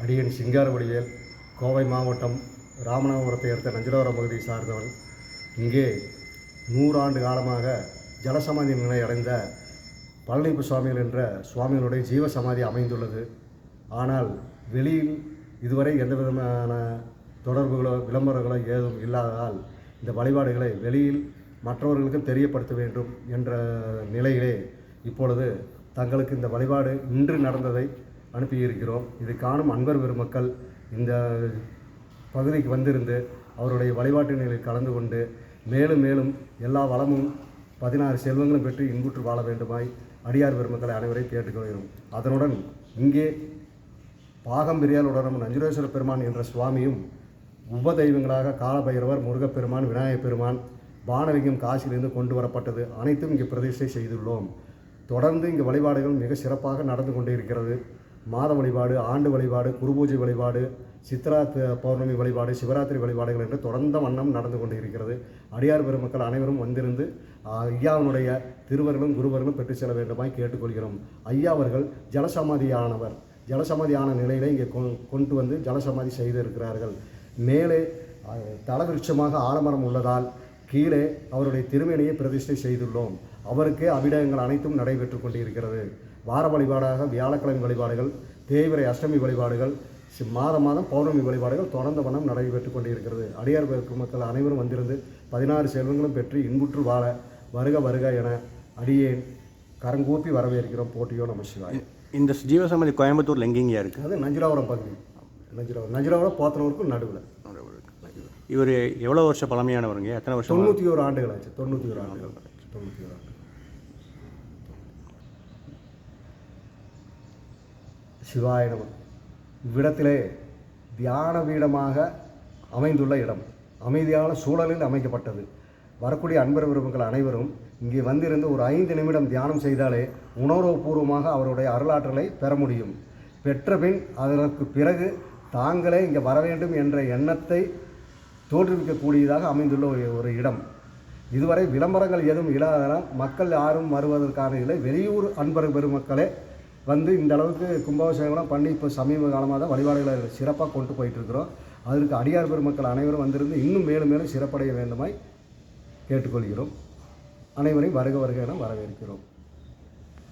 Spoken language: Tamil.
அடியன் சிங்காரவடிவேல், கோவை மாவட்டம் ராமநாதபுரத்தை அடுத்த நஞ்சலவரம் பகுதியை சார்ந்தவன். இங்கே 100 ஆண்டு காலமாக ஜலசமாதி நிலை அடைந்த பழனிப்பு சுவாமிகள் என்ற சுவாமிகளுடைய ஜீவசமாதி அமைந்துள்ளது. ஆனால் வெளியில் இதுவரை எந்த விதமான தொடர்புகளோ விளம்பரங்களோ ஏதும் இல்லாததால் இந்த வழிபாடுகளை வெளியில் மற்றவர்களுக்கும் தெரியப்படுத்த வேண்டும் என்ற நிலையிலே இப்பொழுது தங்களுக்கு இந்த வழிபாடு இன்று நடந்ததை அனுப்பியிருக்கிறோம். இதை காணும் அன்பர் பெருமக்கள் இந்த பகுதிக்கு வந்திருந்து அவருடைய வழிபாட்டு நிலையில் கலந்து கொண்டு மேலும் மேலும் எல்லா வளமும் 16 செல்வங்களும் பெற்று இன்புற்று வாழ வேண்டுமாய் அடியார் பெருமக்களை அனைவரையும் கேட்டுக்கொள்கிறோம். அதனுடன் இங்கே பாகம்பிரியாலுடன் நஞ்சுரேஸ்வர பெருமான் என்ற சுவாமியும் உபதெய்வங்களாக காலபைரவர், முருகப்பெருமான், விநாயகப் பெருமான், பானலிங்கம் காசிலிருந்து கொண்டு வரப்பட்டது அனைத்தும் இங்கே பிரதிஷ்டை செய்துள்ளோம். தொடர்ந்து இங்கே வழிபாடுகள் மிக சிறப்பாக நடந்து கொண்டே இருக்கிறது. மாத வழிபாடு, ஆண்டு வழிபாடு, குருபூஜை வழிபாடு, சித்ரா பௌர்ணமி வழிபாடு, சிவராத்திரி வழிபாடுகள் என்று தொடர்ந்த வண்ணம் நடந்து கொண்டு இருக்கிறது. அடியார் பெருமக்கள் அனைவரும் வந்திருந்து ஐயாவினுடைய திருவர்களும் குருவர்களும் பெற்று செல்ல வேண்டுமாய் கேட்டுக்கொள்கிறோம். ஐயா அவர்கள் ஜலசமாதியானவர். ஜலசமாதியான நிலையிலே இங்கே கொண்டு வந்து ஜலசமாதி செய்திருக்கிறார்கள். மேலே தலவிருட்சமாக ஆலமரம் உள்ளதால் கீழே அவருடைய திருமேனியை பிரதிஷ்டை செய்துள்ளோம். அவருக்கே அபிடயங்கள் அனைத்தும் நடைபெற்று கொண்டிருக்கிறது. வார வழிபாடாக வியாழக்கிழமை வழிபாடுகள், தேய்பிறை அஷ்டமி வழிபாடுகள், மாதம் பௌர்ணமி வழிபாடுகள் தொடர்ந்த வண்ணம் நடைபெற்று கொண்டிருக்கிறது. அடியார் மக்கள் அனைவரும் வந்திருந்து 16 செல்வங்களும் பெற்று இன்புற்று வாழ வருக வருக என அடியேன் கரங்கூப்பி வரவேற்கிறோம். போட்டியோ நம சிவாய். இந்த ஜீவசமாதி கோயம்புத்தூரில் எங்கெங்கேயா இருக்குது? அது நஞ்சுராவரம் பகுதி. நஞ்சுராவரம் போத்தனூருக்கும் நடுவில். இவர் எவ்வளோ வருஷம் பழமையானவருங்க? எத்தனை வருஷம்? 91 ஆண்டுகள் ஆச்சு. 91 ஆண்டுகள். 91 ஆண்டு. சிவாய நம. இவ்விடத்திலே தியான பீடமாக அமைந்துள்ள இடம், அமைதியான சூழலில் அமைக்கப்பட்டது. வரக்கூடிய அன்பர் பெருமக்கள் அனைவரும் இங்கே வந்திருந்து ஒரு 5 நிமிடம் தியானம் செய்தாலே உணர்வுபூர்வமாக அவருடைய அருளாற்றலை பெற முடியும். பெற்ற பின் அதற்கு பிறகு தாங்களே இங்கே வர வேண்டும் என்ற எண்ணத்தை தோற்றுவிக்கக்கூடியதாக அமைந்துள்ள ஒரு இடம். இதுவரை விளம்பரங்கள் எதுவும் இல்லாததால் மக்கள் யாரும் வருவதற்கான இல்லை. வெளியூர் அன்பர் பெருமக்களே வந்து இந்த அளவுக்கு கும்பாபிஷேகம்லாம் பண்ணி இப்போ சமீப காலமாக தான் வழிபாடுகளை சிறப்பாக கொண்டு போயிட்டுருக்கிறோம். அதற்கு அடியார் பெருமக்கள் அனைவரும் வந்திருந்து இன்னும் மேலும் மேலும் சிறப்படைய வேண்டுமாய் கேட்டுக்கொள்கிறோம். அனைவரையும் வருக வருக என வரவேற்கிறோம்.